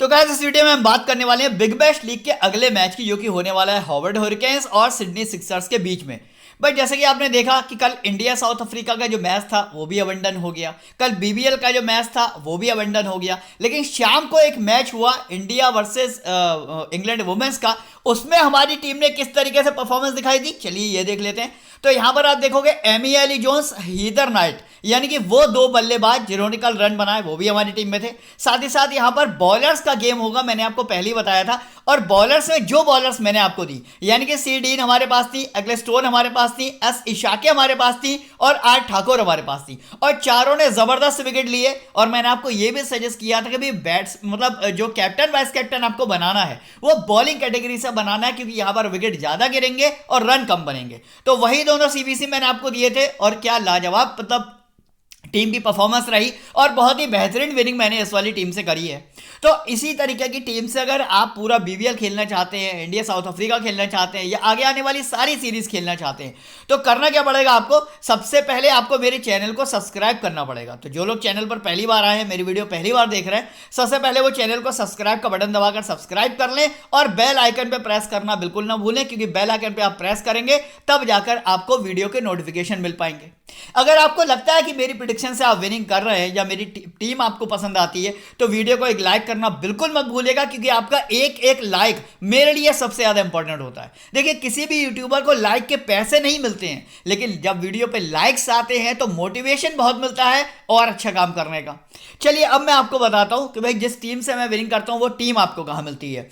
तो गाइस इस वीडियो में हम बात करने वाले हैं बिग बैश लीग के अगले मैच की, जो कि होने वाला है हॉवर्ड हुरिकेन्स और सिडनी सिक्सर्स के बीच में। बट जैसे कि आपने देखा कि कल इंडिया साउथ अफ्रीका का जो मैच था वो भी अबंडन हो गया, कल बीबीएल का जो मैच था वो भी अबंडन हो गया, लेकिन शाम को एक मैच हुआ इंडिया वर्सेस इंग्लैंड वुमेन्स का। उसमें हमारी टीम ने किस तरीके से परफॉर्मेंस दिखाई दी, चलिए ये देख लेते हैं। तो यहां पर आप देखोगे Amy Ellie Jones, Heather Knight, यानी कि वो दो बल्लेबाज जिन्होंने कल रन बनाए वो भी हमारी टीम में थे। साथ ही साथ यहां पर बॉलर्स का गेम होगा, मैंने आपको पहले ही बताया था। और बॉलर्स में जो बॉलर्स मैंने आपको दी, यानी कि सी डीन हमारे पास थी, एग्लेस्टोन हमारे पास थी, एस इशाके हमारे पास थी और आर ठाकुर हमारे पास थी, और चारों ने जबरदस्त विकेट लिए। और मैंने आपको यह भी सजेस्ट किया था कि भाई बैट्स मतलब जो कैप्टन वाइस कैप्टन आपको बनाना है वो बॉलिंग कैटेगरी से बनाना है, क्योंकि यहां पर विकेट ज्यादा गिरेंगे और रन कम बनेंगे। तो वही दोनों सीबीसी मैंने आपको दिए थे और क्या लाजवाब मतलब टीम की परफॉर्मेंस रही और बहुत ही बेहतरीन विनिंग मैंने इस वाली टीम से करी है। तो इसी तरीके की टीम से अगर आप पूरा बीबीएल खेलना चाहते हैं, इंडिया साउथ अफ्रीका खेलना चाहते हैं या आगे आने वाली सारी सीरीज खेलना चाहते हैं, तो करना क्या पड़ेगा आपको, सबसे पहले आपको मेरे चैनल को सब्सक्राइब करना पड़ेगा। तो जो लोग चैनल पर पहली बार आए हैं, मेरी वीडियो पहली बार देख रहे हैं, सबसे पहले वो चैनल को सब्सक्राइब का बटन दबाकर सब्सक्राइब कर लें और बेल आइकन पर प्रेस करना बिल्कुल ना भूलें, क्योंकि बेल आइकन पर आप प्रेस करेंगे तब जाकर आपको वीडियो के नोटिफिकेशन मिल पाएंगे। अगर आपको लगता है कि मेरी प्रिडिक्शन से आप विनिंग कर रहे हैं या मेरी टीम आपको पसंद आती है, तो वीडियो को एक लाइक करना बिल्कुल मत भूलिएगा, क्योंकि आपका एक एक लाइक मेरे लिए सबसे ज्यादा इंपॉर्टेंट होता है। देखिए, किसी भी यूट्यूबर को लाइक के पैसे नहीं मिलते हैं, लेकिन जब वीडियो पे लाइक्स आते हैं तो मोटिवेशन बहुत मिलता है और अच्छा काम करने का। चलिए अब मैं आपको बताता हूं कि भाई जिस टीम से मैं विनिंग करता हूं वो टीम आपको कहां मिलती है।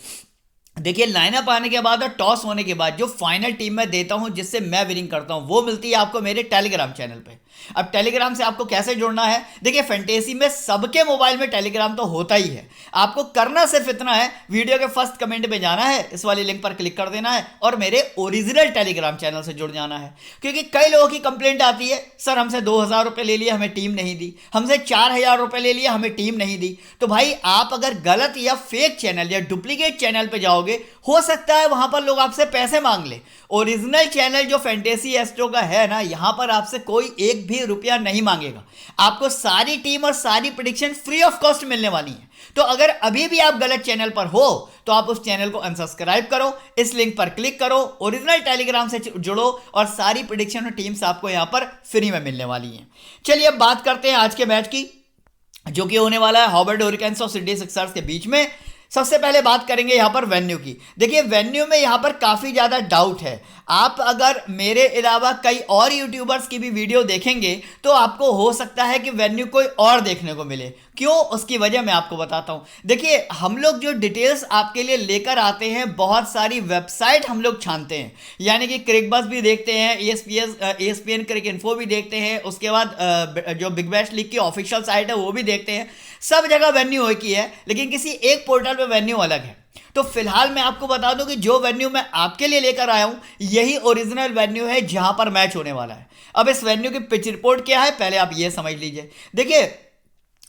देखिए, लाइनअप आने के बाद और टॉस होने के बाद जो फाइनल टीम मैं देता हूं जिससे मैं विनिंग करता हूं वो मिलती है आपको मेरे टेलीग्राम चैनल पे। अब टेलीग्राम से आपको कैसे जुड़ना है, देखिए फैंटेसी में सबके मोबाइल में टेलीग्राम तो होता ही है। आपको करना सिर्फ इतना है, वीडियो के फर्स्ट कमेंट में जाना है, इस वाली लिंक पर क्लिक कर देना है और मेरे ओरिजिनल टेलीग्राम चैनल से जुड़ जाना है। क्योंकि कई लोगों की कंप्लेंट आती है, सर हमसे 2000 रुपये ले लिए हमें टीम नहीं दी, हमसे 4000 रुपये ले लिए हमें टीम नहीं दी। तो भाई आप अगर गलत या फेक चैनल या डुप्लीकेट चैनल पर जाओगे, हो सकता है वहां पर लोग आपसे पैसे मांग ले। ओरिजिनल चैनल जो फैंटेसी एस्ट्रो का है ना, यहां पर आपसे कोई एक भी रुपया नहीं मांगेगा, आपको सारी टीम और सारी प्रेडिक्शन फ्री ऑफ कॉस्ट मिलने वाली है। तो अगर अभी भी आप गलत चैनल पर हो तो आप उस चैनल को अनसब्सक्राइब करो, इस लिंक पर क्लिक करो, ओरिजिनल टेलीग्राम से जुड़ो और सारी प्रेडिक्शन और टीम्स आपको यहां पर फ्री में मिलने वाली हैं। चलिए अब बात करते हैं आज के मैच की, जो कि होने वाला है हॉवर्ड हुरिकेन्स और सिडनी सिक्सर्स के बीच में। सबसे पहले बात करेंगे यहां पर वेन्यू की। देखिए, वेन्यू में यहां पर काफ़ी ज़्यादा डाउट है। आप अगर मेरे अलावा कई और यूट्यूबर्स की भी वीडियो देखेंगे तो आपको हो सकता है कि वेन्यू कोई और देखने को मिले। क्यों, उसकी वजह मैं आपको बताता हूं। देखिए, हम लोग जो डिटेल्स आपके लिए लेकर आते हैं, बहुत सारी वेबसाइट हम लोग छानते हैं, यानी कि क्रिकबज़ भी देखते हैं, ESPN क्रिक इन्फो भी देखते हैं, उसके बाद जो बिग बैश लीग की ऑफिशियल साइट है वो भी देखते हैं। सब जगह वेन्यू एक ही है, लेकिन किसी एक पोर्टल पे वेन्यू अलग है। तो फिलहाल मैं आपको बता दूं कि जो वेन्यू मैं आपके लिए लेकर आया हूं यही ओरिजिनल वेन्यू है जहां पर मैच होने वाला है। अब इस वेन्यू की पिच रिपोर्ट क्या है पहले आप ये समझ लीजिए। देखिए,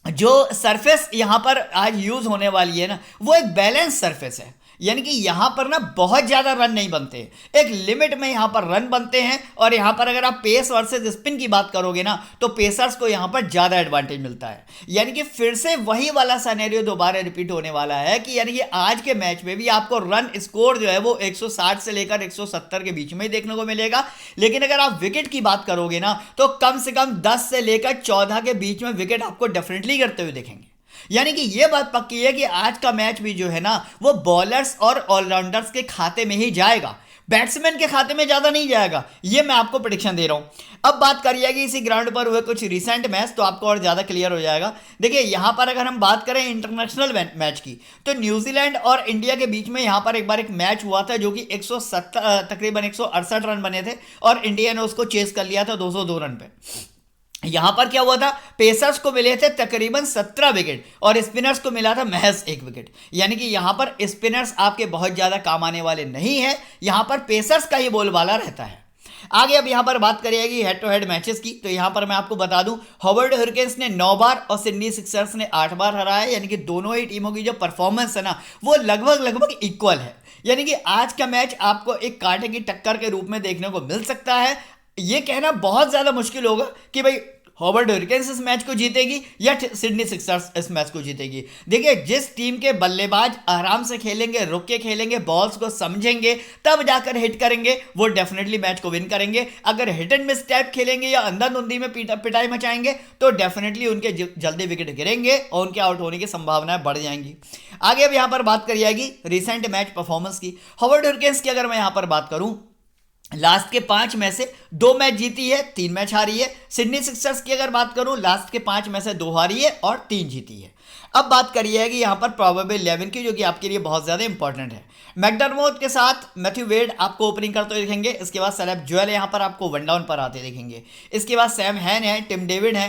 जो सरफेस यहां पर आज यूज होने वाली है ना, वो एक बैलेंस सरफेस है, यानी कि यहां पर ना बहुत ज्यादा रन नहीं बनते, एक लिमिट में यहां पर रन बनते हैं। और यहां पर अगर आप पेस वर्सेस स्पिन की बात करोगे ना, तो पेसर्स को यहां पर ज्यादा एडवांटेज मिलता है। यानी कि फिर से वही वाला सिनेरियो दोबारा रिपीट होने वाला है कि यानी कि आज के मैच में भी आपको रन स्कोर जो है वो 160 से लेकर 170 के बीच में ही देखने को मिलेगा। लेकिन अगर आप विकेट की बात करोगे ना, तो कम से कम 10 से लेकर 14 के बीच में विकेट आपको डेफिनेटली करते हुए देखेंगे। यानी कि यह बात पक्की है कि आज का मैच भी जो है ना, वो बॉलर्स और ऑलराउंडर्स के खाते में ही जाएगा, बैट्समैन के खाते में ज्यादा नहीं जाएगा। यह मैं आपको प्रेडिक्शन दे रहा हूं। अब बात करिएगा इसी ग्राउंड पर हुए कुछ रिसेंट मैच, तो आपको और ज्यादा क्लियर हो जाएगा। देखिए, यहां पर अगर हम बात करें इंटरनेशनल मैच की, तो न्यूजीलैंड और इंडिया के बीच में यहां पर एक बार एक मैच हुआ था, जो कि 170 तकरीबन 168 रन बने थे और इंडिया ने उसको चेस कर लिया था 202 रन पे। यहां पर क्या हुआ था, पेसर्स को मिले थे तकरीबन 17 विकेट और स्पिनर्स को मिला था महज 1 विकेट। यानी कि यहां पर स्पिनर्स आपके बहुत ज्यादा काम आने वाले नहीं है, यहां पर पेसर्स का ही बोलबाला रहता है। आगे अब यहां पर बात करिएगी हेड टू हेड मैचेस की, तो यहां पर मैं आपको बता दूं हॉवर्ड हुरिकेन्स ने 9 बार और सिडनी सिक्सर्स ने 8 बार हराया है। यानी कि दोनों ही टीमों की जो परफॉर्मेंस है ना, वो लगभग इक्वल है। यानी कि आज का मैच आपको एक कांटे की टक्कर के रूप में देखने को मिल सकता है। यह कहना बहुत ज्यादा मुश्किल होगा कि भाई हॉवर्ड हरिकेन्स इस मैच को जीतेगी या सिडनी सिक्सर्स इस मैच को जीतेगी। देखिए, जिस टीम के बल्लेबाज आराम से खेलेंगे, रुक के खेलेंगे, बॉल्स को समझेंगे, तब जाकर हिट करेंगे, वो डेफिनेटली मैच को विन करेंगे। अगर हिट एंड मिस टाइप खेलेंगे या अंधाधुंधी में पिटाई मचाएंगे तो डेफिनेटली उनके जल्दी विकेट गिरेंगे और उनके आउट होने की संभावनाएं बढ़ जाएंगी। आगे अब यहां पर बात करी जाएगी रिसेंट मैच परफॉर्मेंस की। हॉवर्ड हरिकेन्स की अगर मैं यहां पर बात करूं, लास्ट के 5 में से 2 मैच जीती है, 3 मैच हारी है। सिडनी सिक्सर्स की अगर बात करूं, लास्ट के 5 में से 2 हारी है और 3 जीती है। अब बात करिए कि यहां पर प्रोबेबल 11 की, जो कि आपके लिए बहुत ज्यादा इंपॉर्टेंट है। मैकडरमोट के साथ मैथ्यू वेड आपको ओपनिंग करते हुए दिखेंगे। इसके बाद सैलेब जोएल यहां पर आपको वन डाउन पर आते दिखेंगे। इसके बाद सैम हैन है, टिम डेविड है,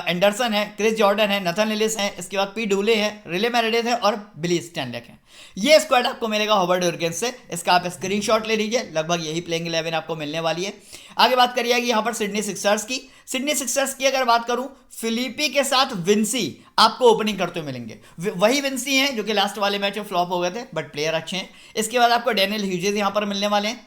एंडरसन है, क्रिस जॉर्डन है, नथन लिलिस है, इसके बाद पी डूले है, रिले मेरेडिथ है और बिली स्टैंडक है। ये स्क्वाड आपको मिलेगा हॉवर्ड हरिकेन्स से। इसका आप स्क्रीनशॉट ले लीजिए, लगभग यही प्लेइंग 11 आपको मिलने वाली है। आगे बात करिए कि यहाँ पर सिडनी सिक्सर्स की। सिडनी सिक्सर्स की अगर बात करूं, फिलिपी के साथ विंसी आपको ओपनिंग करते हुए मिलेंगे। वही विंसी हैं जो कि लास्ट वाले मैच में फ्लॉप हो गए थे, बट प्लेयर अच्छे हैं। इसके बाद आपको डैनियल ह्यूजेस यहाँ पर मिलने वाले हैं।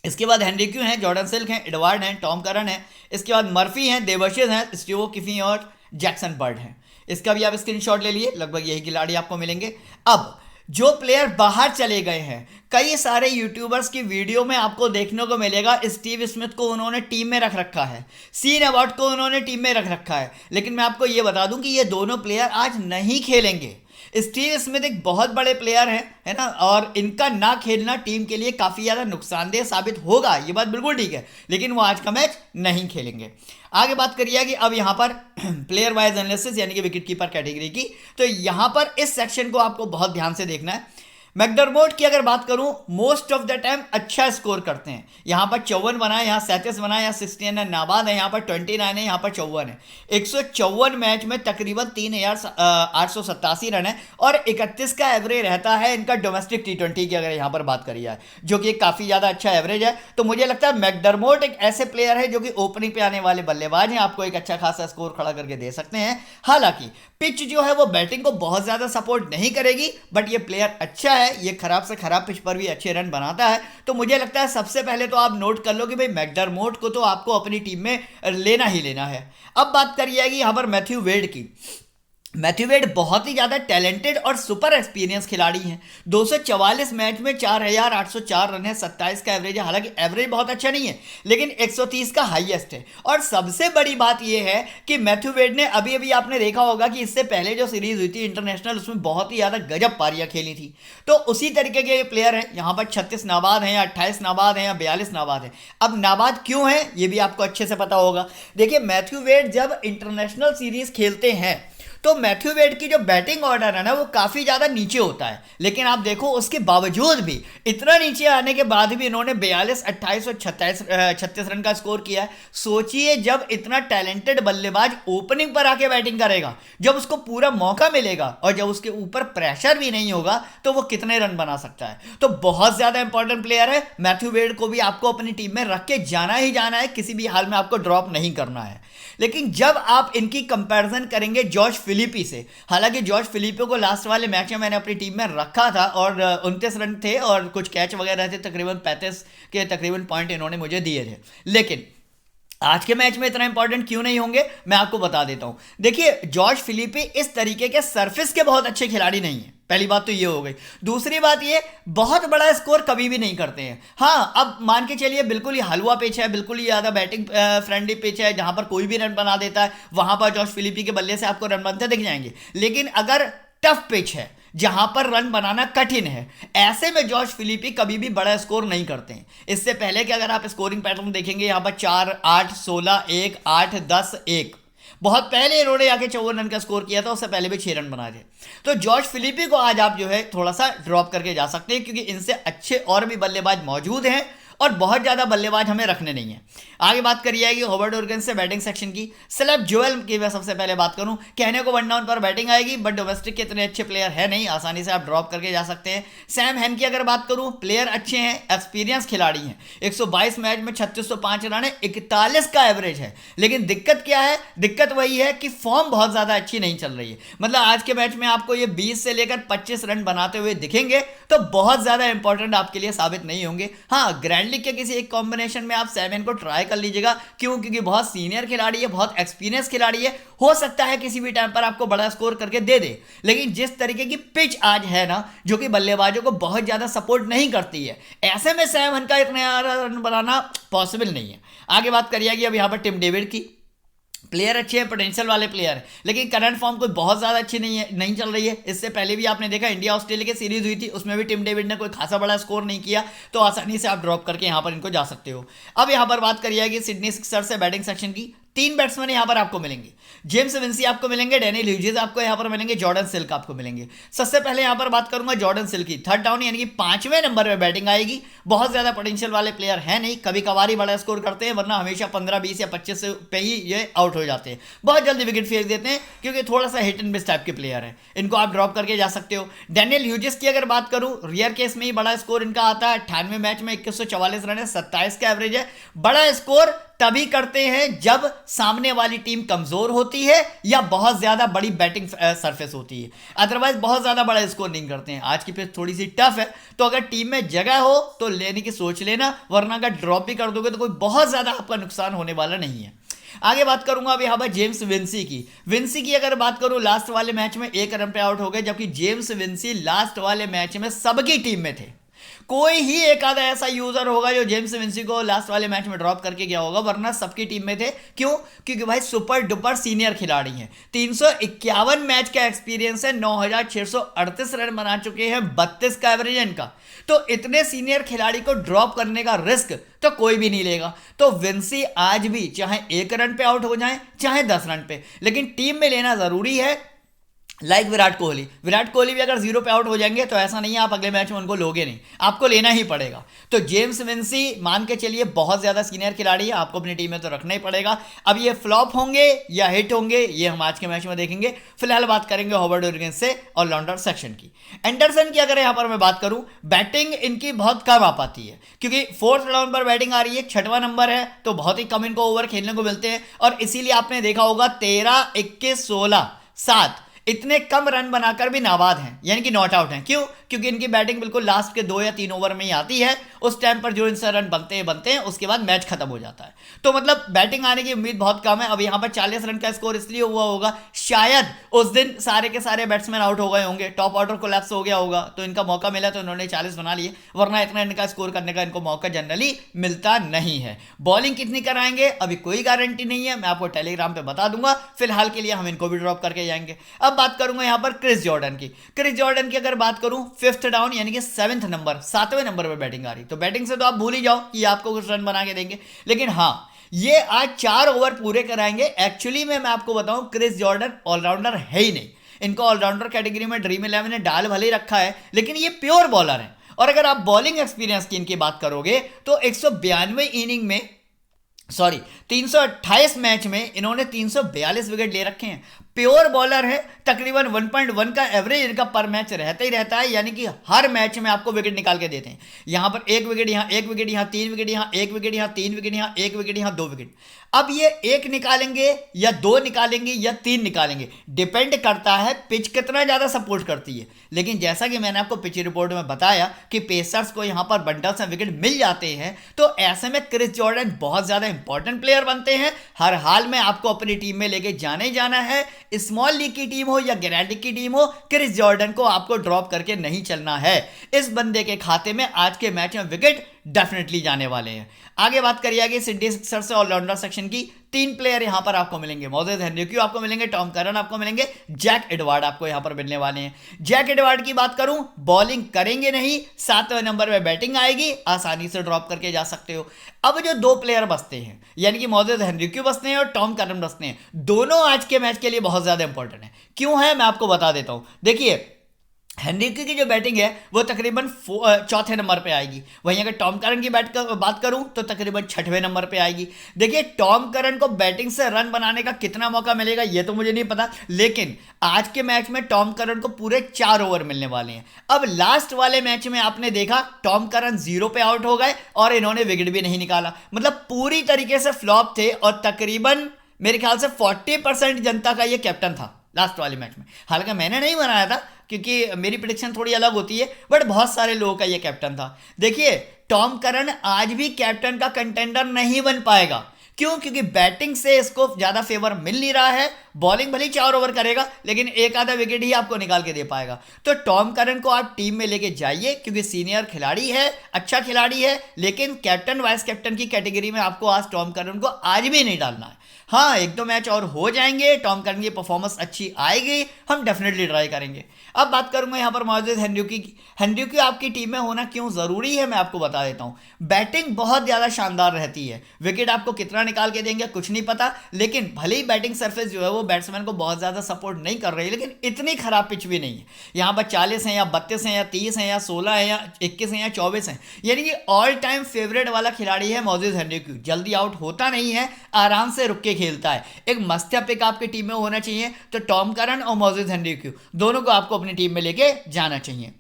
इसके बाद हेनरी क्यू हैं, जॉर्डन सिल्क हैं, एडवार्ड हैं, टॉम करन है। इसके बाद मर्फी हैं, देवर्शिस हैं, स्टीव किफी और जैक्सन बर्ड हैं। इसका भी आप स्क्रीनशॉट ले लिए, लगभग यही खिलाड़ी आपको मिलेंगे। अब जो प्लेयर बाहर चले गए हैं, कई सारे यूट्यूबर्स की वीडियो में आपको देखने को मिलेगा स्टीव स्मिथ को उन्होंने टीम में रख रखा है, सीन अवार्ड को उन्होंने टीम में रख रखा है, लेकिन मैं आपको यह बता दूं कि ये दोनों प्लेयर आज नहीं खेलेंगे। स्टीव स्मिथ एक बहुत बड़े प्लेयर हैं, है ना, और इनका ना खेलना टीम के लिए काफ़ी ज़्यादा नुकसानदेह साबित होगा, ये बात बिल्कुल ठीक है, लेकिन वो आज का मैच नहीं खेलेंगे। आगे बात करिए कि अब यहाँ पर प्लेयर वाइज एनालिसिस यानी कि विकेट कीपर कैटेगरी की, तो यहाँ पर इस सेक्शन को आपको बहुत ध्यान से देखना है। मैकडरमोट की अगर बात करूं, मोस्ट ऑफ द टाइम अच्छा स्कोर करते हैं। यहां पर 54 बना है, यहां 37 बना है, यहां 69 है, नाबाद है, यहां पर 29 है, यहां पर 54 है। 154 मैच में तकरीबन 3887 रन है और 31 का एवरेज रहता है इनका डोमेस्टिक T20 की अगर यहां पर बात करी जाए, जो कि काफ़ी ज़्यादा अच्छा एवरेज है। तो मुझे लगता है मैकडरमोट एक ऐसे प्लेयर है जो कि ओपनिंग पे आने वाले बल्लेबाज हैं, आपको एक अच्छा खासा स्कोर खड़ा करके दे सकते हैं। हालांकि पिच जो है वो बैटिंग को बहुत ज़्यादा सपोर्ट नहीं करेगी, बट ये प्लेयर अच्छा है, ये खराब से खराब पिच पर भी अच्छे रन बनाता है। तो मुझे लगता है सबसे पहले तो आप नोट कर लो कि भाई मैकडरमोट को तो आपको अपनी टीम में लेना ही लेना है। अब बात करिए यहां पर मैथ्यू वेड की। मैथ्यू वेड बहुत ही ज़्यादा टैलेंटेड और सुपर एक्सपीरियंस खिलाड़ी हैं। 244 मैच में 4804 रन है, 27 का एवरेज है। हालांकि एवरेज बहुत अच्छा नहीं है, लेकिन 130 का हाईएस्ट है। और सबसे बड़ी बात यह है कि मैथ्यू वेड ने अभी अभी आपने देखा होगा कि इससे पहले जो सीरीज हुई थी इंटरनेशनल, उसमें बहुत ही ज़्यादा गजब पारियां खेली थी। तो उसी तरीके के प्लेयर हैं। यहाँ पर 36 नाबाद हैं या 28 नाबाद हैं या 42 नाबाद हैं। अब नाबाद क्यों है ये भी आपको अच्छे से पता होगा। देखिए, मैथ्यू वेड जब इंटरनेशनल सीरीज खेलते हैं तो मैथ्यू वेड की जो बैटिंग ऑर्डर है ना, वो काफ़ी ज़्यादा नीचे होता है, लेकिन आप देखो उसके बावजूद भी, इतना नीचे आने के बाद भी इन्होंने 42, 28 और 36 रन का स्कोर किया है। सोचिए, जब इतना टैलेंटेड बल्लेबाज ओपनिंग पर आके बैटिंग करेगा, जब उसको पूरा मौका मिलेगा और जब उसके ऊपर प्रेशर भी नहीं होगा, तो वो कितने रन बना सकता है। तो बहुत ज़्यादा इंपॉर्टेंट प्लेयर है। मैथ्यू वेड को भी आपको अपनी टीम में रख के जाना ही जाना है, किसी भी हाल में आपको ड्रॉप नहीं करना है। लेकिन जब आप इनकी कंपैरिजन करेंगे जॉर्ज फिलिपी से, हालांकि जॉर्ज फिलिपी को लास्ट वाले मैच में मैंने अपनी टीम में रखा था और 29 रन थे और कुछ कैच वगैरह थे, तकरीबन 35 के तकरीबन पॉइंट इन्होंने मुझे दिए थे। लेकिन आज के मैच में इतना इंपॉर्टेंट क्यों नहीं होंगे, मैं आपको बता देता हूं। देखिए, जॉर्ज फिलिपी इस तरीके के सरफेस के बहुत अच्छे खिलाड़ी नहीं है, पहली बात तो ये हो गई। दूसरी बात ये, बहुत बड़ा स्कोर कभी भी नहीं करते हैं। हाँ, अब मान के चलिए बिल्कुल ही हलवा पिच है, बिल्कुल ही ज़्यादा बैटिंग फ्रेंडली पिच है, जहां पर कोई भी रन बना देता है, वहां पर जॉर्ज फिलिपी के बल्ले से आपको रन बनते दिख जाएंगे। लेकिन अगर टफ पिच है जहां पर रन बनाना कठिन है, ऐसे में जॉर्ज फिलिपी कभी भी बड़ा स्कोर नहीं करते हैं। इससे पहले कि अगर आप स्कोरिंग पैटर्न देखेंगे, यहां पर 4, 8, 16, 1, 8, 10, 1, बहुत पहले इन्होंने आके 54 रन का स्कोर किया था, उससे पहले भी 6 रन बनाए थे। तो जॉर्ज फिलिपी को आज आप जो है थोड़ा सा ड्रॉप करके जा सकते हैं, क्योंकि इनसे अच्छे और भी बल्लेबाज मौजूद हैं और बहुत ज़्यादा बल्लेबाज हमें रखने नहीं है। आगे बात करी जाएगी हॉवर्ड हरिकेन्स से बैटिंग सेक्शन की। सैलेब जोएल की मैं सबसे पहले बात करूं, कहने को वन डाउन पर बैटिंग आएगी, बट डोमेस्टिक के इतने अच्छे प्लेयर है नहीं, आसानी से आप ड्रॉप करके जा सकते हैं। सैम हैन की अगर बात करूं, प्लेयर अच्छे हैं, एक्सपीरियंस खिलाड़ी हैं। 122 मैच में 3605 रन है, 41 का एवरेज है। लेकिन दिक्कत क्या है? दिक्कत वही है कि फॉर्म बहुत ज़्यादा अच्छी नहीं चल रही है। मतलब आज के मैच में आपको ये 20 से लेकर 25 रन बनाते हुए दिखेंगे, तो बहुत ज़्यादा इंपॉर्टेंट आपके लिए साबित नहीं होंगे। हाँ, ग्रैंड ग्रैंड लीग के किसी एक कॉम्बिनेशन में आप सैम को ट्राई कर लीजिएगा। क्यों? क्योंकि बहुत सीनियर खिलाड़ी है, बहुत एक्सपीरियंस खिलाड़ी है, हो सकता है किसी भी टाइम पर आपको बड़ा स्कोर करके दे दे। लेकिन जिस तरीके की पिच आज है ना, जो कि बल्लेबाजों को बहुत ज्यादा सपोर्ट नहीं करती है, ऐसे में सैम का इतना रन बनाना पॉसिबल नहीं है। आगे बात करिएगी अब यहाँ पर टिम डेविड की। प्लेयर अच्छे हैं, पोटेंशियल वाले प्लेयर हैं, लेकिन करंट फॉर्म कोई बहुत ज़्यादा अच्छी नहीं चल रही है। इससे पहले भी आपने देखा इंडिया ऑस्ट्रेलिया की सीरीज हुई थी, उसमें भी टिम डेविड ने कोई खासा बड़ा स्कोर नहीं किया, तो आसानी से आप ड्रॉप करके यहाँ पर इनको जा सकते हो। अब यहाँ पर बात करिए कि सिडनी सिक्सर्स से बैटिंग सेक्शन की। 3 बैट्समैन यहाँ पर आपको मिलेंगे। जेम्स विंसी आपको मिलेंगे, डैनियल ह्यूजेस आपको यहाँ पर मिलेंगे, जॉर्डन सिल्क आपको मिलेंगे। सबसे पहले यहाँ पर बात करूंगा जॉर्डन सिल्क की। 3rd डाउन यानी कि 5वें नंबर पे बैटिंग आएगी। बहुत ज्यादा पोटेंशियल वाले प्लेयर है नहीं, कभी कभार ही बड़ा स्कोर करते हैं, वरना हमेशा 15, 20 या 25 पे ही ये आउट हो जाते हैं। बहुत जल्दी विकेट फेंक देते हैं क्योंकि थोड़ा सा हिट एंड मिस टाइप के प्लेयर है। इनको आप ड्रॉप करके जा सकते हो। डैनियल ह्यूजेस की अगर बात करूं, रियर केस में ही बड़ा स्कोर इनका आता है। 98 मैच में 2144 रन है, 27 का एवरेज है। बड़ा स्कोर तभी करते हैं जब सामने वाली टीम कमजोर होती है या बहुत ज्यादा बड़ी बैटिंग सरफेस होती है, अदरवाइज बहुत ज्यादा बड़ा स्कोर नहीं करते हैं। आज की पिच थोड़ी सी टफ है, तो अगर टीम में जगह हो तो लेने की सोच लेना, वरना अगर ड्रॉप भी कर दोगे तो कोई बहुत ज्यादा आपका नुकसान होने वाला नहीं है। आगे बात करूंगा अब यहाँ पर जेम्स विंसी की। विंसी की अगर बात करूं, लास्ट वाले मैच में 1 रन पे आउट हो गए, जबकि जेम्स विंसी लास्ट वाले मैच में सबकी टीम में थे। कोई ही एक आधा ऐसा यूजर होगा जो जेम्स विंसी को लास्ट वाले मैच में ड्रॉप करके गया होगा, वरना सबकी टीम में थे। क्यों? क्योंकि भाई सुपर डुपर सीनियर खिलाड़ी हैं। 351 मैच का एक्सपीरियंस है, 9638 रन बना चुके हैं, 32 का एवरेज है इनका। तो इतने सीनियर खिलाड़ी को ड्रॉप करने का रिस्क तो कोई भी नहीं लेगा। तो विंसी आज भी चाहे 1 रन पे आउट हो जाए, चाहे 10 रन पे, लेकिन टीम में लेना जरूरी है। लाइक विराट कोहली भी अगर 0 पे आउट हो जाएंगे तो ऐसा नहीं है आप अगले मैच में उनको लोगे नहीं, आपको लेना ही पड़ेगा। तो जेम्स विंसी मान के चलिए बहुत ज्यादा सीनियर खिलाड़ी है, आपको अपनी टीम में तो रखना ही पड़ेगा। अब ये फ्लॉप होंगे या हिट होंगे, ये हम आज के मैच में देखेंगे। फिलहाल बात करेंगे हॉवर्ड हरिकेन्स से ऑलराउंडर सेक्शन की। एंडरसन की अगर यहां पर मैं बात करूं, बैटिंग इनकी बहुत कम आ पाती है, क्योंकि 4th राउंड पर बैटिंग आ रही है, 6वां नंबर है, तो बहुत ही कम इनको ओवर खेलने को मिलते हैं। और इसीलिए आपने देखा होगा 13, 21, 16, 7 इतने कम रन बनाकर भी नाबाद हैं, यानी कि नॉट आउट हैं। क्यों? क्योंकि इनकी बैटिंग बिल्कुल लास्ट के 2 या 3 ओवर में ही आती है। उस टाइम पर जो इनसे रन बनते हैं उसके बाद मैच खत्म हो जाता है। तो मतलब बैटिंग आने की उम्मीद बहुत कम है। अब यहाँ पर 40 रन का स्कोर इसलिए हुआ होगा, शायद उस दिन सारे के सारे बैट्समैन आउट हो गए होंगे, टॉप ऑर्डर कोलैप्स हो गया होगा, तो इनका मौका मिला तो इन्होंने 40 बना लिए, वरना इतना इनका स्कोर करने का इनको मौका जनरली मिलता नहीं है। बॉलिंग कितनी कराएंगे अभी कोई गारंटी नहीं है, मैं आपको टेलीग्राम पे बता दूंगा। फिलहाल के लिए हम इनको भी ड्रॉप करके जाएंगे। अब बात करूंगा यहाँ पर क्रिस जॉर्डन की अगर बात करूं, 5th डाउन यानी कि 7th नंबर, 7वें नंबर पर बैटिंग आ रही। तो बैटिंग से तो आप भूल ही जाओ कि आपको कुछ रन बना के देंगे, लेकिन हाँ ये आज 4 ओवर पूरे कराएंगे। एक्चुअली में मैं आपको बताऊं, क्रिस जॉर्डन ऑलराउंडर है ही नहीं। इनको ऑलराउंडर कैटेगरी में ड्रीम 11 ने डाल भले रखा है, लेकिन ये प्योर बॉलर है। और अगर आप बॉलिंग एक्सपीरियंस की इनकी बात करोगे तो 192 इनिंग में 328 मैच में इन्होंने 342 विकेट ले रखे हैं। प्योर बॉलर है, तकरीबन 1.1 का एवरेज इनका पर मैच रहता ही रहता है, यानी कि हर मैच में आपको विकेट निकाल के देते हैं। यहां पर 1 विकेट, यहां 1 विकेट, यहां 3 विकेट, यहां 1 विकेट, यहां 3 विकेट, यहां 1 विकेट, यहां 2 विकेट। अब ये 1 निकालेंगे या 2 निकालेंगे या 3 निकालेंगे, डिपेंड करता है पिच कितना ज्यादा सपोर्ट करती है। लेकिन जैसा कि मैंने आपको पिच रिपोर्ट में बताया कि पेसर्स को यहां पर बंडल्स में विकेट मिल जाते हैं, तो ऐसे में क्रिस जॉर्डन बहुत ज्यादा इंपॉर्टेंट प्लेयर बनते हैं। हर हाल में आपको अपनी टीम में लेके जाने जाना है। स्मॉल लीग की टीम हो या ग्रैंड लीग की टीम हो, क्रिस जॉर्डन को आपको ड्रॉप करके नहीं चलना है। इस बंदे के खाते में आज के मैच में विकेट डेफिनेटली जाने वाले हैं। आगे बात करिए सिडनी सिक्सर्स से ऑलराउंडर सेक्शन की। 3 प्लेयर यहां पर आपको मिलेंगे, मोजेस हेनरिक्यू आपको मिलेंगे, टॉम करन आपको मिलेंगे, जैक एडवर्ड आपको यहां पर मिलने वाले हैं। जैक एडवर्ड की बात करूं, बॉलिंग करेंगे नहीं, 7वें नंबर पे बैटिंग आएगी, आसानी से ड्रॉप करके जा सकते हो। अब जो 2 प्लेयर बचते हैं, यानी कि मोजेस हेनरिक्यू बचते हैं और टॉम करन बचते हैं, दोनों आज के मैच के लिए बहुत ज्यादा इंपॉर्टेंट है। क्यों है मैं आपको बता देता हूं। देखिए हेनरिक्यू की जो बैटिंग है वो तकरीबन 4थे नंबर पे आएगी। वहीं अगर टॉम करन की बात करूं तो तकरीबन 6वें नंबर पे आएगी। देखिए टॉम करन को बैटिंग से रन बनाने का कितना मौका मिलेगा ये तो मुझे नहीं पता, लेकिन आज के मैच में टॉम करन को पूरे 4 ओवर मिलने वाले हैं। अब लास्ट वाले मैच में आपने देखा टॉम करन 0 पे आउट हो गए और इन्होंने विकेट भी नहीं निकाला, मतलब पूरी तरीके से फ्लॉप थे। और तकरीबन मेरे ख्याल से 40% जनता का ये कैप्टन था, लास्ट वाले मैच में। हालांकि मैंने नहीं बनाया था क्योंकि मेरी प्रेडिक्शन थोड़ी अलग होती है, बट बहुत सारे लोगों का ये कैप्टन था। देखिए, टॉम करन आज भी कैप्टन का कंटेंडर नहीं बन पाएगा। क्यों? क्योंकि बैटिंग से इसको ज्यादा फेवर मिल नहीं रहा है। बॉलिंग भले 4 ओवर करेगा लेकिन एक आधा विकेट ही आपको निकाल के दे पाएगा। तो टॉम करन को आप टीम में लेके जाइए क्योंकि सीनियर खिलाड़ी है, अच्छा खिलाड़ी है, लेकिन कैप्टन वाइस कैप्टन की कैटेगरी में आपको आज टॉम करन को आज भी नहीं डालना है। हाँ, 1-2 मैच और हो जाएंगे, टॉम करन की परफॉर्मेंस अच्छी आएगी, हम डेफिनेटली ट्राई करेंगे। अब बात करूंगा यहाँ पर मौजूद हेनरी की। हेनरी आपकी टीम में होना क्यों जरूरी है मैं आपको बता देता हूँ। बैटिंग बहुत ज्यादा शानदार रहती है, विकेट आपको कितना निकाल के देंगे कुछ नहीं पता, लेकिन भले ही बैटिंग सरफेस जो है वो बैट्समैन को बहुत ज्यादा सपोर्ट नहीं कर रही है, लेकिन इतनी खराब पिच भी नहीं है। यहाँ पर 40 है या 32 है या 30 है या 16 है या 21 है या 24 है, यानी कि ऑल टाइम फेवरेट वाला खिलाड़ी है मौजूद हेनरी। जल्दी आउट होता नहीं है, आराम से रुक के खेलता है। एक मस्त पिक आपकी टीम में होना चाहिए, तो टॉम करन और मौजूद हेनरी दोनों को आपको अपनी टीम में लेके जाना चाहिए।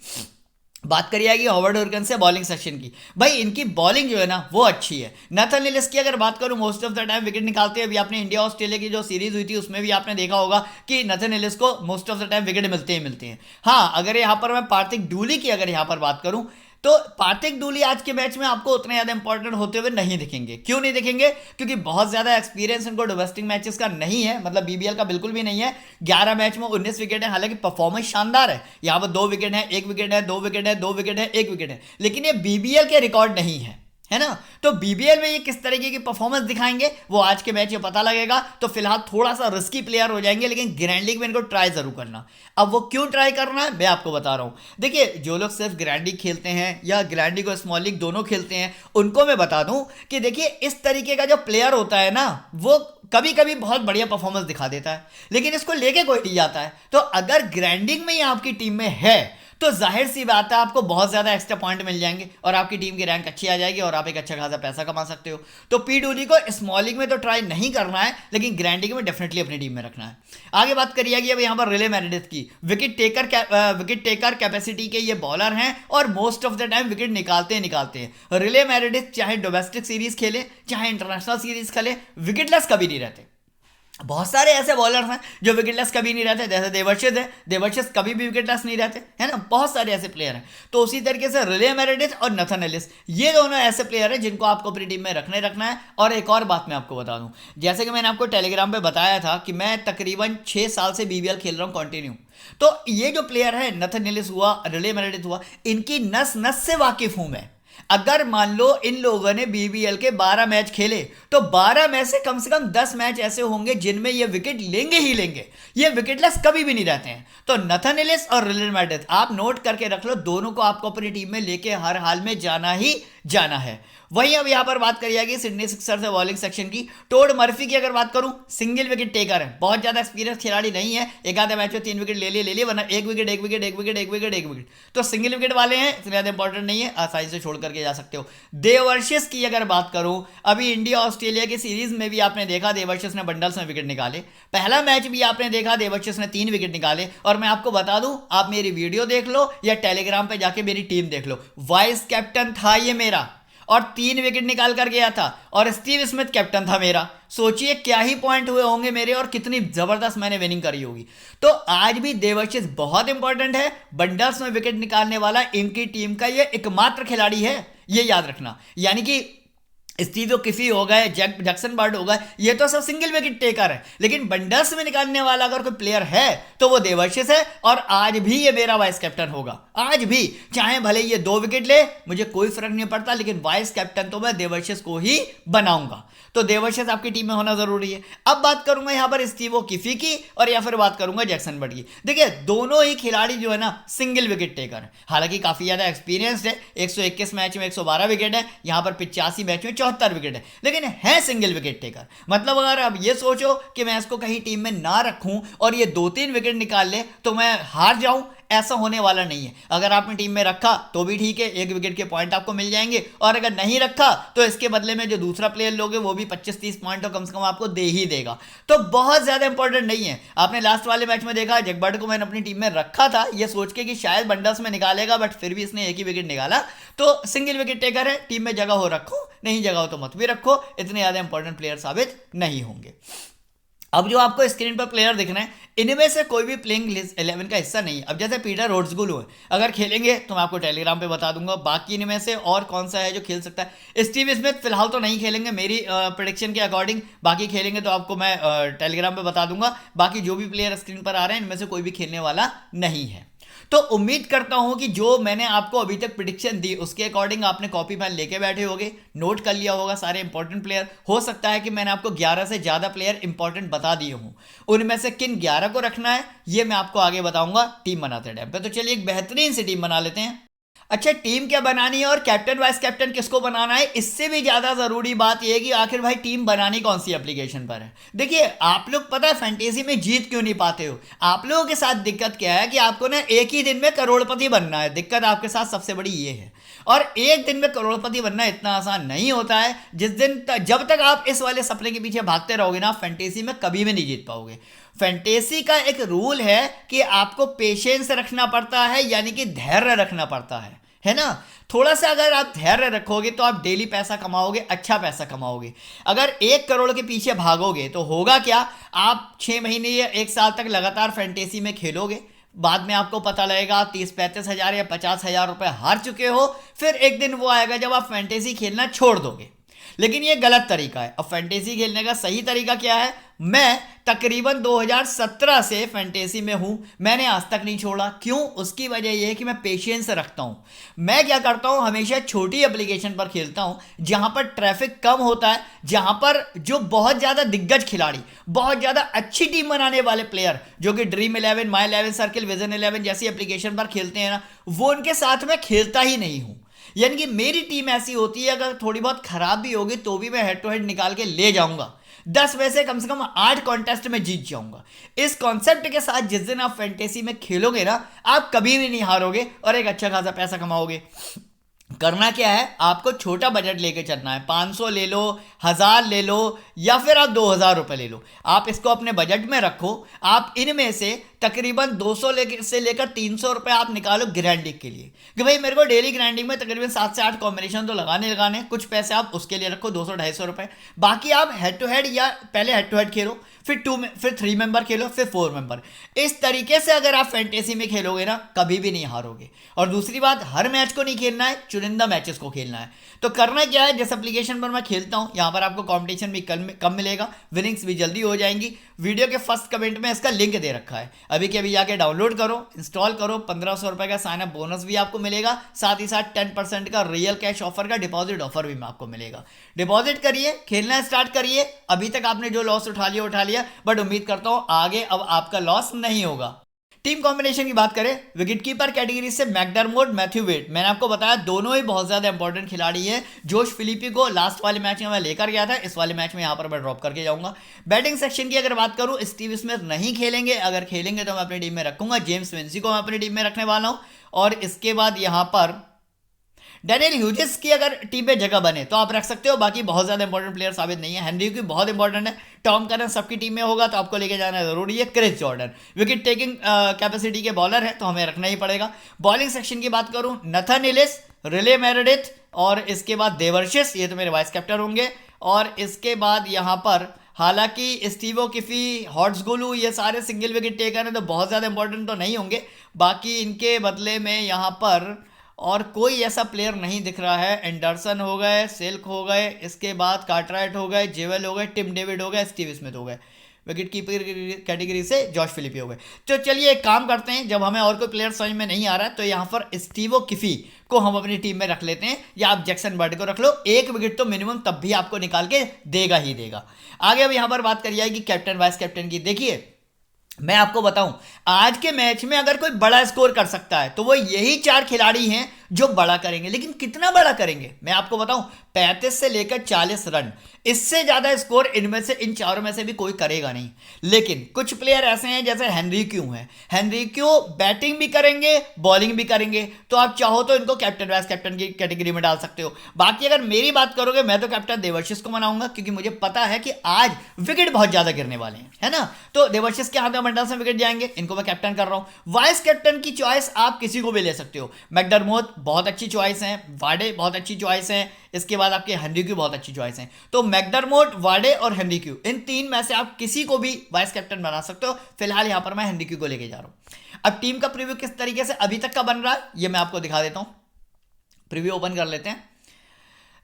बात करी जाएगी हॉवर्ड हुरकन से बॉलिंग सेक्शन की। भाई इनकी बॉलिंग जो है ना वो अच्छी है। नाथन एलिस की अगर बात करूं, most of the time wicket निकालते हैं। अभी आपने इंडिया ऑस्ट्रेलिया की जो सीरीज हुई थी उसमें भी आपने देखा होगा कि नाथन एलिस को most of the time wicket मिलते हैं। हाँ, अगर यहाँ पर मैं पार्थिक डूली की अगर यहाँ पर बात करूं तो पार्थिक डूली आज के मैच में आपको उतने ज्यादा इंपॉर्टेंट होते हुए नहीं दिखेंगे। क्यों नहीं दिखेंगे? क्योंकि बहुत ज्यादा एक्सपीरियंस इनको डोमेस्टिक मैचेस का नहीं है, मतलब बीबीएल का बिल्कुल भी नहीं है। 11 मैच में 19 विकेट है, हालांकि परफॉर्मेंस शानदार है। यहाँ पर 2 विकेट है, 1 विकेट है, 2 विकेट है, 2 विकेट है, 1 विकेट है, लेकिन ये बीबीएल के रिकॉर्ड नहीं है ना। तो बीबीएल में ये किस तरीके की परफॉर्मेंस दिखाएंगे वो आज के मैच में पता लगेगा। तो फिलहाल थोड़ा सा रिस्की प्लेयर हो जाएंगे, लेकिन ग्रैंड लीग में इनको ट्राई जरूर करना। अब वो क्यों ट्राई करना है मैं आपको बता रहा हूं। देखिए, जो लोग सिर्फ ग्रैंड लीग खेलते हैं या ग्रैंड लीग और स्मॉल लीग दोनों खेलते हैं, उनको मैं बता दूं कि देखिए इस तरीके का जो प्लेयर होता है ना वो कभी कभी बहुत बढ़िया परफॉर्मेंस दिखा देता है, लेकिन इसको लेके कोई नहीं जाता है। तो अगर ग्रैंडिंग में ही आपकी टीम में है तो जाहिर सी बात है आपको बहुत ज्यादा एक्स्ट्रा पॉइंट मिल जाएंगे और आपकी टीम की रैंक अच्छी आ जाएगी और आप एक अच्छा खासा पैसा कमा सकते हो। तो पी डूली को स्मॉल लीग में तो ट्राई नहीं करना है, लेकिन ग्रैंड लीग में डेफिनेटली अपनी टीम में रखना है। आगे बात करिएगी अब यहाँ पर रिले मेरेडिथ की। विकेट टेकर कैपेसिटी के ये बॉलर हैं और most of the time wicket निकालते हैं। रिले मेरेडिथ चाहे डोमेस्टिक सीरीज खेले चाहे इंटरनेशनल सीरीज खेले, विकेटलेस कभी नहीं रहते। बहुत सारे ऐसे बॉलर्स हैं जो विकेटलेस कभी नहीं रहते, जैसे देवर्षिस कभी भी विकेटलेस नहीं रहते, है ना। बहुत सारे ऐसे प्लेयर हैं। तो उसी तरीके से रिले मेरेडिथ और नाथन एलिस, ये दोनों ऐसे प्लेयर हैं जिनको आपको अपनी टीम में रखना है। और एक और बात मैं आपको बता दूं, जैसे कि मैंने आपको टेलीग्राम पे बताया था कि मैं तकरीबन 6 साल से बीबीएल खेल रहा हूं कंटिन्यू। तो ये जो प्लेयर है नाथन एलिस हुआ, रिले मेरेडिथ हुआ, इनकी नस नस से वाकिफ हूं मैं। अगर मान लो इन लोगों ने बीबीएल के 12 मैच खेले तो 12 में से कम 10 मैच ऐसे होंगे जिनमें ये विकेट लेंगे ही लेंगे। ये विकेटलेस कभी भी नहीं रहते हैं। तो नाथन एलिस और रिले मेरेडिथ आप नोट करके रख लो, दोनों को आपको अपनी टीम में लेके हर हाल में जाना ही जाना है। वहीं अब यहां पर बात करी जाएगी सिडनी सिक्सर्स से बॉलिंग सेक्शन की। टोड मर्फी की अगर बात करूं, सिंगल विकेट टेकर है, बहुत ज्यादा एक्सपीरियंस खिलाड़ी नहीं है। एक आधे मैच में 3 विकेट ले लिए, वरना 1 विकेट। तो सिंगल विकेट वाले हैं, इतने ज्यादा इंपॉर्टेंट नहीं है, आसानी से छोड़ करके जा सकते हो। देवर्षिस की अगर बात करूं, अभी इंडिया ऑस्ट्रेलिया की सीरीज में भी आपने देखा देवर्षिस ने बंडल्स में विकेट निकाले। पहला मैच भी आपने देखा देवर्षिस ने 3 विकेट निकाले। और मैं आपको बता दूं, आप मेरी वीडियो देख लो या टेलीग्राम पे जाके मेरी टीम देख लो, वाइस कैप्टन था ये मेरा और 3 विकेट निकाल कर गया था, और स्टीव स्मिथ कैप्टन था मेरा। सोचिए क्या ही पॉइंट हुए होंगे मेरे और कितनी जबरदस्त मैंने विनिंग करी होगी। तो आज भी देवर्षिस बहुत इंपॉर्टेंट है, बंडल्स में विकेट निकालने वाला इनकी टीम का ये एकमात्र खिलाड़ी है, ये याद रखना। यानी कि स्टीव किफी हो गए, जैक्सन बर्ड हो गए, ये तो सब सिंगल विकेट टेकर है, लेकिन बंडल्स में निकालने वाला अगर कोई प्लेयर है तो वो देवर्षिस है। और आज भी ये मेरा वाइस कैप्टन होगा, आज भी, चाहे भले ये 2 विकेट ले, मुझे कोई फर्क नहीं पड़ता, लेकिन वाइस कैप्टन तो मैं देवर्षिस को ही बनाऊंगा। तो देवर्षिस आपकी टीम में होना जरूरी है। अब बात करूंगा यहां पर स्टीव किफी की और या फिर बात करूंगा जैक्सन बर्ड की। देखिए दोनों ही खिलाड़ी जो है ना सिंगल विकेट टेकर है, हालांकि काफी ज्यादा एक्सपीरियंस्ड है। 121 मैच में 112 विकेट है, यहां पर 85 मैच में 74 विकेट है, लेकिन है सिंगल विकेट टेकर। मतलब अगर आप ये सोचो कि मैं इसको कहीं टीम में ना रखूं और ये 2-3 विकेट निकाल ले तो मैं हार जाऊं, ऐसा होने वाला नहीं है। अगर आपने टीम में रखा तो भी ठीक है, 1 विकेट के पॉइंट आपको मिल जाएंगे, और अगर नहीं रखा तो इसके बदले में जो दूसरा प्लेयर लोगे वो भी 25-30 पॉइंट तो कम से कम आपको दे ही देगा। तो बहुत ज्यादा इंपॉर्टेंट नहीं है। आपने लास्ट वाले मैच में देखा जगबर्ड को मैंने अपनी टीम में रखा था ये सोच के कि शायद बंडल्स में निकालेगा, बट फिर भी इसने 1 ही विकेट निकाला। तो सिंगल विकेट टेकर है, टीम में जगह हो रखो, नहीं जगह हो तो मत भी रखो, इतने ज्यादा इंपॉर्टेंट प्लेयर साबित नहीं होंगे। अब जो आपको स्क्रीन पर प्लेयर दिख रहे हैं, इनमें से कोई भी प्लेइंग 11 का हिस्सा नहीं है। अब जैसे पीटर रोड्सगुलू है, अगर खेलेंगे तो मैं आपको टेलीग्राम पे बता दूंगा। बाकी इनमें से और कौन सा है जो खेल सकता है? स्टीव स्मिथ फिलहाल तो नहीं खेलेंगे मेरी प्रेडिक्शन के अकॉर्डिंग, बाकी खेलेंगे तो आपको मैं टेलीग्राम पे बता दूंगा। बाकी जो भी प्लेयर स्क्रीन पर आ रहे हैं इनमें से कोई भी खेलने वाला नहीं है। तो उम्मीद करता हूं कि जो मैंने आपको अभी तक प्रिडिक्शन दी उसके अकॉर्डिंग आपने कॉपी पेन लेके बैठे होगे, नोट कर लिया होगा सारे इंपॉर्टेंट प्लेयर। हो सकता है कि मैंने आपको 11 से ज़्यादा प्लेयर इंपॉर्टेंट बता दिए हूं, उनमें से किन 11 को रखना है ये मैं आपको आगे बताऊंगा टीम बनाते टाइम पे। तो चलिए एक बेहतरीन सी टीम बना लेते हैं। अच्छा, टीम क्या बनानी है और कैप्टन वाइस कैप्टन किसको बनाना है, इससे भी ज्यादा जरूरी बात यह है कि आखिर भाई टीम बनानी कौन सी एप्लीकेशन पर है। देखिए, आप लोग पता है फैंटेसी में जीत क्यों नहीं पाते हो? आप लोगों के साथ दिक्कत क्या है कि आपको ना एक ही दिन में करोड़पति बनना है। दिक्कत आपके साथ सबसे बड़ी ये है। और एक दिन में करोड़पति बनना इतना आसान नहीं होता है। जब तक आप इस वाले सपने के पीछे भागते रहोगे ना, फैंटेसी में कभी भी नहीं जीत पाओगे। फैंटेसी का एक रूल है कि आपको पेशेंस रखना पड़ता है, यानी कि धैर्य रखना पड़ता है ना। थोड़ा सा अगर आप धैर्य रखोगे तो आप डेली पैसा कमाओगे, अच्छा पैसा कमाओगे। अगर 1 करोड़ के पीछे भागोगे तो होगा क्या, आप 6 महीने या 1 साल तक लगातार फैंटेसी में खेलोगे, बाद में आपको पता लगेगा 30-35 हज़ार या 50 हज़ार रुपये हार चुके हो। फिर एक दिन वो आएगा जब आप फैंटेसी खेलना छोड़ दोगे। लेकिन ये गलत तरीका है। अब फैंटेसी खेलने का सही तरीका क्या है? मैं तकरीबन 2017 से फैंटेसी में हूं, मैंने आज तक नहीं छोड़ा। क्यों? उसकी वजह यह है कि मैं पेशेंस रखता हूं। मैं क्या करता हूं, हमेशा छोटी एप्लीकेशन पर खेलता हूं जहां पर ट्रैफिक कम होता है, जहां पर जो बहुत ज़्यादा दिग्गज खिलाड़ी, बहुत ज़्यादा अच्छी टीम बनाने वाले प्लेयर जो कि ड्रीम 11, माई 11 सर्किल, विजन 11 जैसी एप्लीकेशन पर खेलते हैं ना, वो उनके साथ मैं खेलता ही नहीं हूं। यानी कि मेरी टीम ऐसी होती है, अगर थोड़ी बहुत खराब भी होगी तो भी मैं हेड टू हेड निकाल के ले जाऊंगा। 10 में से कम 8 कॉन्टेस्ट में जीत जाऊंगा। इस कॉन्सेप्ट के साथ जिस दिन आप फैंटेसी में खेलोगे ना, आप कभी भी नहीं हारोगे और एक अच्छा खासा पैसा कमाओगे। करना क्या है, आपको छोटा बजट लेके चलना है। 500 ले लो, 1000 ले लो, या फिर आप 2000 रुपये ले लो। आप इसको अपने बजट में रखो। आप इनमें से तकरीबन 200 से लेकर 300 रुपये आप निकालो ग्रैंडिंग के लिए, कि भाई मेरे को डेली ग्रैंडिंग में तकरीबन 7 से 8 कॉम्बिनेशन तो लगाने। कुछ पैसे आप उसके लिए रखो, 200-250 रुपये। बाकी आप हेड टू हेड, या पहले हेड टू हेड खेलो, फिर 3 मेंबर खेलो, फिर 4 मेंबर। इस तरीके से अगर आप फैंटेसी में खेलोगे ना, कभी भी नहीं हारोगे। और दूसरी बात, हर मैच को नहीं खेलना है, चुनिंदा मैचेस को खेलना है। तो करना क्या है, जिस एप्लीकेशन पर मैं खेलता हूं यहां पर आपको कंपटीशन भी कम मिलेगा, विनिंग्स भी जल्दी हो जाएंगी। वीडियो के फर्स्ट कमेंट में इसका लिंक दे रखा है, अभी के अभी जाके डाउनलोड करो, इंस्टॉल करो। 1500 रुपए का साइन अप बोनस भी आपको मिलेगा, साथ ही साथ 10% का रियल कैश ऑफर का डिपॉजिट ऑफर भी आपको मिलेगा। डिपॉजिट करिए, खेलना स्टार्ट करिए। अभी तक आपने जो लॉस उठा लिया, बट उम्मीद करता हूं आगे अब आपका लॉस नहीं होगा। टीम कॉम्बिनेशन की बात करें, विकेट कीपर कैटेगरी से मैकडरमोट, मैथ्यू वेड, मैंने आपको बताया दोनों ही बहुत ज्यादा इंपॉर्टेंट खिलाड़ी हैं। जोश फिलिपी को लास्ट वाले मैच में मैं लेकर गया था, इस वाले मैच में यहां पर मैं ड्रॉप करके जाऊंगा। बैटिंग सेक्शन की अगर बात करूं, स्टीव स्मिथ नहीं खेलेंगे, अगर खेलेंगे तो मैं अपनी टीम में रखूंगा। जेम्स विंसी को मैं अपनी टीम में रखने वाला हूं। और इसके बाद यहां पर डैनियल ह्यूजेस की अगर टीम में जगह बने तो आप रख सकते हो, बाकी बहुत ज्यादा इंपॉर्टेंट प्लेयर साबित नहीं है। हेनरी की बहुत इंपॉर्टेंट है। टॉम करन सबकी टीम में होगा तो आपको लेके जाना जरूरी है। Chris Jordan wicket taking capacity के बॉलर है तो हमें रखना ही पड़ेगा। बॉलिंग सेक्शन की बात करूं, नथन एलिस, रिले मेरेडिथ, और इसके बाद देवर्शिस, ये तो मेरे वाइस कैप्टन होंगे। और इसके बाद यहां पर हालांकि स्टीवो किफी, हॉट्सगुलू, ये सारे सिंगल विकेट टेकर हैं तो बहुत ज़्यादा इंपॉर्टेंट तो नहीं होंगे। बाकी इनके बदले में यहाँ पर और कोई ऐसा प्लेयर नहीं दिख रहा है। एंडरसन हो गए, सिल्क हो गए, इसके बाद कार्टराइट हो गए, जेवल हो गए, टिम डेविड हो गए, स्टीव स्मिथ हो गए। विकेट कीपर कैटेगरी से जॉश फिलिपी हो गए। तो चलिए एक काम करते हैं, जब हमें और कोई प्लेयर समझ में नहीं आ रहा है तो यहाँ पर स्टीवो किफी को हम अपनी टीम में रख लेते हैं, या आप जैक्सन बर्ड को रख लो। 1 विकेट तो मिनिमम तब भी आपको निकाल के देगा ही देगा। आगे अब यहाँ पर बात करी जाएगी कैप्टन वाइस कैप्टन की। देखिए, मैं आपको बताऊं, आज के मैच में अगर कोई बड़ा स्कोर कर सकता है तो वो यही 4 खिलाड़ी हैं जो बड़ा करेंगे। लेकिन कितना बड़ा करेंगे मैं आपको बताऊं, 35 से लेकर 40 रन, इससे ज्यादा स्कोर इनमें से, इन चारों में से भी कोई करेगा नहीं। लेकिन कुछ प्लेयर ऐसे हैं जैसे हेनरी क्यू है, हेनरी क्यू बैटिंग भी करेंगे, बॉलिंग भी करेंगे, तो आप चाहो तो इनको कैप्टन वाइस कैप्टन की कैटेगरी में डाल सकते हो। बाकी अगर मेरी बात करोगे, मैं तो कैप्टन देवर्शिस को बनाऊंगा, क्योंकि मुझे पता है कि आज विकेट बहुत ज्यादा गिरने वाले हैं, है ना। तो देवर्शिस के हाथ में बंडल से विकेट जाएंगे, इनको मैं कैप्टन कर रहा हूं। वाइस कैप्टन की चॉइस आप किसी को भी ले सकते हो। मैकडरमोट बहुत अच्छी चॉइस हैं, वार्डे बहुत अच्छी चॉइस हैं, इसके बाद आपके हेनरिक्यू बहुत अच्छी चॉइस हैं। तो मैकडरमोट, वार्डे और हेनरिक्यू, इन तीन में से आप किसी को भी वाइस कैप्टन बना सकते हो। फिलहाल यहाँ पर मैं हेनरिक्यू को लेके जा रहा हूँ। अब टीम का प्रीव्यू किस तरीके से अभी तक का बन रहा है ये मैं आपको दिखा देता हूँ। प्रीव्यू ओपन कर लेते हैं।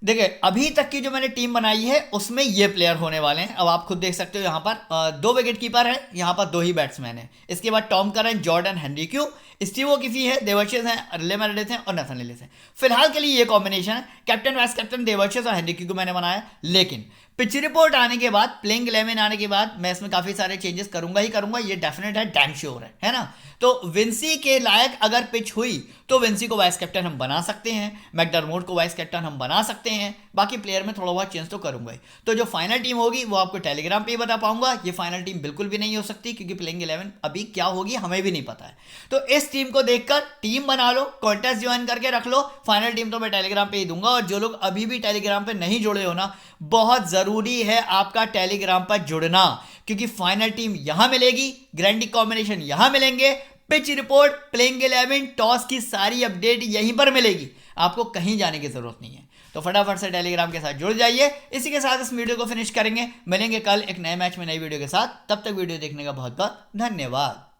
देखिए अभी तक की जो मैंने टीम बनाई है उसमें ये प्लेयर होने वाले हैं। अब आप खुद देख सकते हो यहाँ पर 2 विकेट कीपर है, यहाँ पर 2 ही बैट्समैन है। इसके बाद टॉम करन, जॉर्डन हेनरिक्यू, स्टीव ओकिफी है, देवर्शिस हैं, अर्ले मेरेडिथ हैं और नेथन लिलिस हैं। फिलहाल के लिए ये कॉम्बिनेशन है। कैप्टन वाइस कैप्टन देवर्शिस और हेनरिक्यू को मैंने बनाया, लेकिन पिच रिपोर्ट आने के बाद, प्लेइंग 11 आने के बाद मैं इसमें काफी सारे चेंजेस करूंगा ही करूंगा, ये डेफिनेट है, डैम श्योर है ना। तो विंसी के लायक अगर पिच हुई तो विंसी को वाइस कैप्टन हम बना सकते हैं, मैकडरमोट को वाइस कैप्टन हम बना सकते हैं, बाकी प्लेयर में थोड़ा बहुत चेंज तो करूंगा ही। तो जो फाइनल टीम होगी वो आपको टेलीग्राम पे ही बता पाऊंगा। ये फाइनल टीम बिल्कुल भी नहीं हो सकती क्योंकि प्लेइंग 11 अभी क्या होगी हमें भी नहीं पता है। तो इस टीम को देखकर टीम बना लो, कॉन्टेस्ट ज्वाइन करके रख लो। फाइनल टीम तो मैं टेलीग्राम पे ही दूंगा। और जो लोग अभी भी टेलीग्राम पे नहीं जुड़े हो ना, बहुत जरूरी है आपका टेलीग्राम पर जुड़ना, क्योंकि फाइनल टीम यहां मिलेगी, ग्रैंडिंग कॉम्बिनेशन यहां मिलेंगे, पिच रिपोर्ट, प्लेइंग 11, टॉस की सारी अपडेट यहीं पर मिलेगी, आपको कहीं जाने की जरूरत नहीं है। तो फटाफट से टेलीग्राम के साथ जुड़ जाइए। इसी के साथ इस वीडियो को फिनिश करेंगे, मिलेंगे कल एक नए मैच में नई वीडियो के साथ। तब तक वीडियो देखने का बहुत बहुत धन्यवाद।